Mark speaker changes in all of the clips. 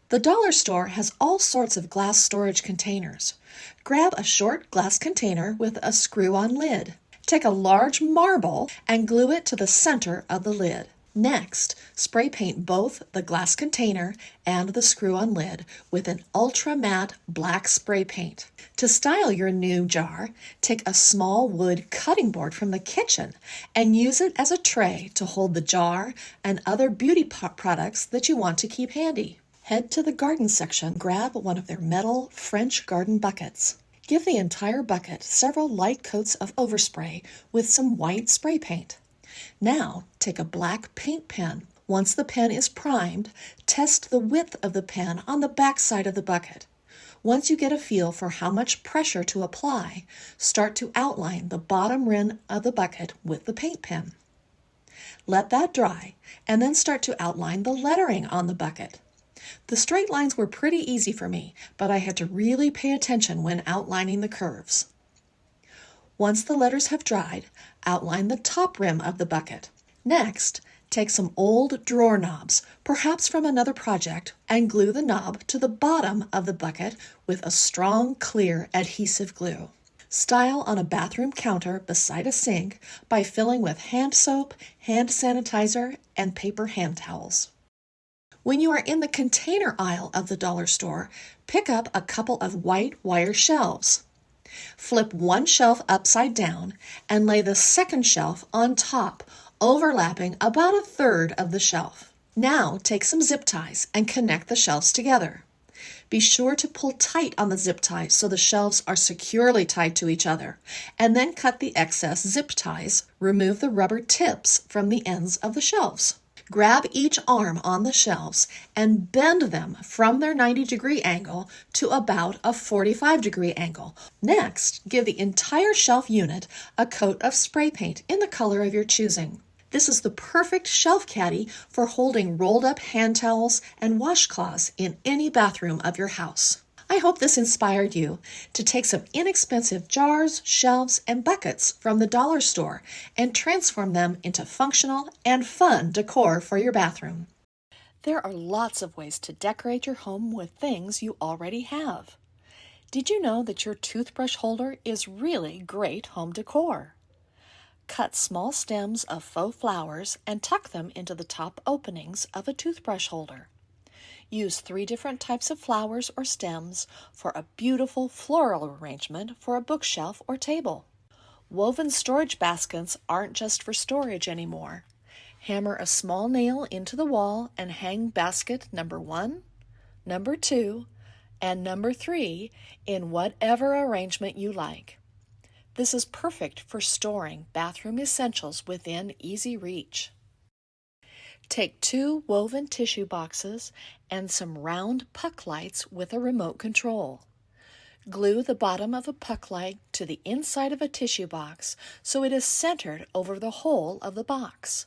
Speaker 1: The dollar store has all sorts of glass storage containers. Grab a short glass container with a screw-on lid. Take a large marble and glue it to the center of the lid. Next, spray paint both the glass container and the screw-on lid with an ultra matte black spray paint. To style your new jar, take a small wood cutting board from the kitchen and use it as a tray to hold the jar and other beauty products that you want to keep handy. Head to the garden section, grab one of their metal French garden buckets. Give the entire bucket several light coats of overspray with some white spray paint. Now, take a black paint pen. Once the pen is primed, test the width of the pen on the back side of the bucket. Once you get a feel for how much pressure to apply, start to outline the bottom rim of the bucket with the paint pen. Let that dry, and then start to outline the lettering on the bucket. The straight lines were pretty easy for me, but I had to really pay attention when outlining the curves. Once the letters have dried, outline the top rim of the bucket. Next, take some old drawer knobs, perhaps from another project, and glue the knob to the bottom of the bucket with a strong, clear adhesive glue. Style on a bathroom counter beside a sink by filling with hand soap, hand sanitizer, and paper hand towels. When you are in the container aisle of the dollar store, pick up a couple of white wire shelves. Flip one shelf upside down and lay the second shelf on top, overlapping about a third of the shelf. Now take some zip ties and connect the shelves together. Be sure to pull tight on the zip ties so the shelves are securely tied to each other, and then cut the excess zip ties. Remove the rubber tips from the ends of the shelves. Grab each arm on the shelves and bend them from their 90-degree angle to about a 45-degree angle. Next, give the entire shelf unit a coat of spray paint in the color of your choosing. This is the perfect shelf caddy for holding rolled up hand towels and washcloths in any bathroom of your house. I hope this inspired you to take some inexpensive jars, shelves, and buckets from the dollar store and transform them into functional and fun decor for your bathroom. There are lots of ways to decorate your home with things you already have. Did you know that your toothbrush holder is really great home decor? Cut small stems of faux flowers and tuck them into the top openings of a toothbrush holder. Use 3 different types of flowers or stems for a beautiful floral arrangement for a bookshelf or table. Woven storage baskets aren't just for storage anymore. Hammer a small nail into the wall and hang basket number 1, number 2, and number 3 in whatever arrangement you like. This is perfect for storing bathroom essentials within easy reach. Take 2 woven tissue boxes and some round puck lights with a remote control. Glue the bottom of a puck light to the inside of a tissue box so it is centered over the whole of the box.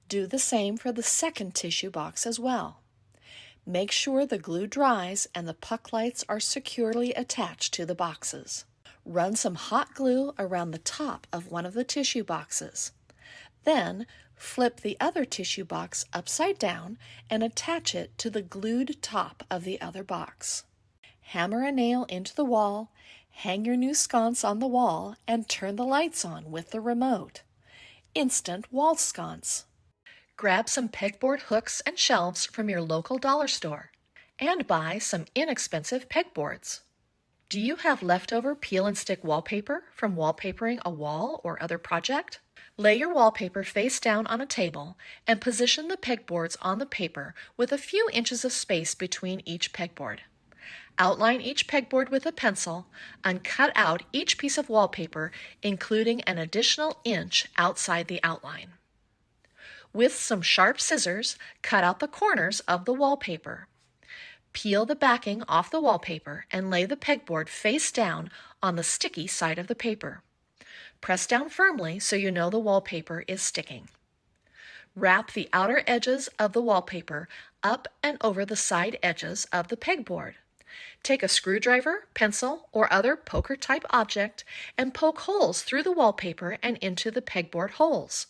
Speaker 1: Do the same for the second tissue box as well. Make sure the glue dries and the puck lights are securely attached to the boxes. Run some hot glue around the top of one of the tissue boxes. Then, flip the other tissue box upside down and attach it to the glued top of the other box. Hammer a nail into the wall, hang your new sconce on the wall, and turn the lights on with the remote. Instant wall sconce. Grab some pegboard hooks and shelves from your local dollar store and buy some inexpensive pegboards. Do you have leftover peel and stick wallpaper from wallpapering a wall or other project? Lay your wallpaper face down on a table and position the pegboards on the paper with a few inches of space between each pegboard. Outline each pegboard with a pencil and cut out each piece of wallpaper, including an additional inch outside the outline. With some sharp scissors, cut out the corners of the wallpaper. Peel the backing off the wallpaper and lay the pegboard face down on the sticky side of the paper. Press down firmly so you know the wallpaper is sticking. Wrap the outer edges of the wallpaper up and over the side edges of the pegboard. Take a screwdriver, pencil, or other poker-type object and poke holes through the wallpaper and into the pegboard holes.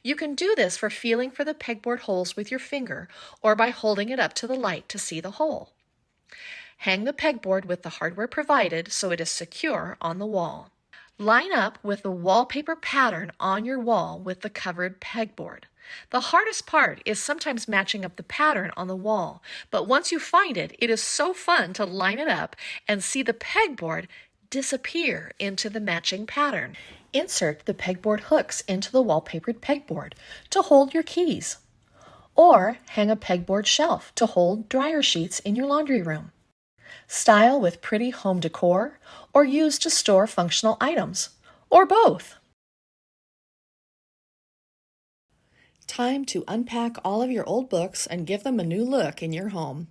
Speaker 1: You can do this for feeling for the pegboard holes with your finger or by holding it up to the light to see the hole. Hang the pegboard with the hardware provided so it is secure on the wall. Line up with the wallpaper pattern on your wall with the covered pegboard. The hardest part is sometimes matching up the pattern on the wall, but once you find it, it is so fun to line it up and see the pegboard disappear into the matching pattern. Insert the pegboard hooks into the wallpapered pegboard to hold your keys, or hang a pegboard shelf to hold dryer sheets in your laundry room. Style with pretty home decor, or use to store functional items, or both. Time to unpack all of your old books and give them a new look in your home.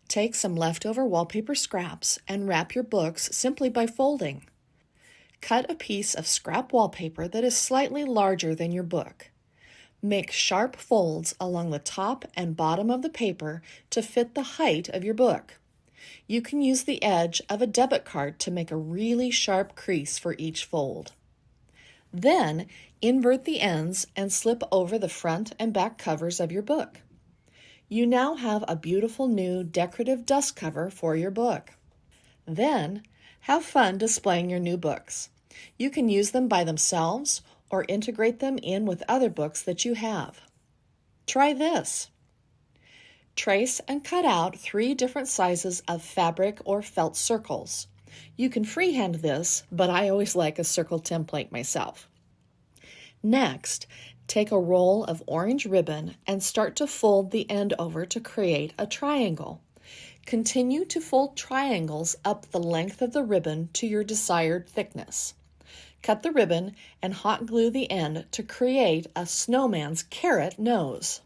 Speaker 1: Take some leftover wallpaper scraps and wrap your books simply by folding. Cut a piece of scrap wallpaper that is slightly larger than your book. Make sharp folds along the top and bottom of the paper to fit the height of your book. You can use the edge of a debit card to make a really sharp crease for each fold. Then, invert the ends and slip over the front and back covers of your book. You now have a beautiful new decorative dust cover for your book. Then, have fun displaying your new books. You can use them by themselves or integrate them in with other books that you have. Try this. Trace and cut out 3 different sizes of fabric or felt circles. You can freehand this, but I always like a circle template myself. Next, take a roll of orange ribbon and start to fold the end over to create a triangle. Continue to fold triangles up the length of the ribbon to your desired thickness. Cut the ribbon and hot glue the end to create a snowman's carrot nose.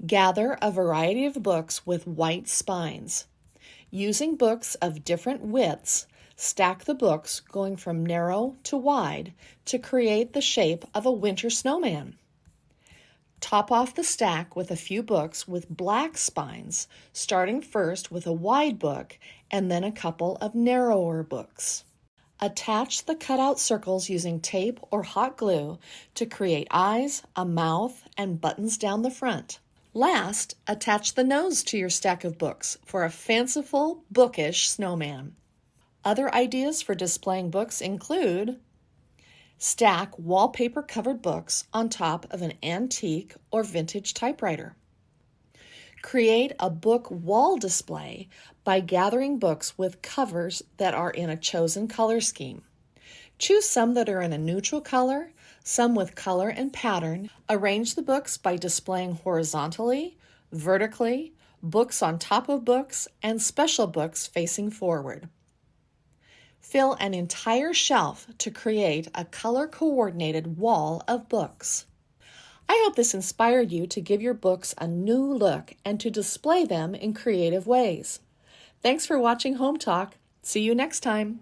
Speaker 1: Gather a variety of books with white spines. Using books of different widths, stack the books going from narrow to wide to create the shape of a winter snowman. Top off the stack with a few books with black spines, starting first with a wide book and then a couple of narrower books. Attach the cutout circles using tape or hot glue to create eyes, a mouth, and buttons down the front. Last, attach the nose to your stack of books for a fanciful, bookish snowman. Other ideas for displaying books include: stack wallpaper-covered books on top of an antique or vintage typewriter. Create a book wall display by gathering books with covers that are in a chosen color scheme. Choose some that are in a neutral color, some with color and pattern. Arrange the books by displaying horizontally, vertically, books on top of books, and special books facing forward. Fill an entire shelf to create a color-coordinated wall of books. I hope this inspired you to give your books a new look and to display them in creative ways. Thanks for watching Home Talk. See you next time.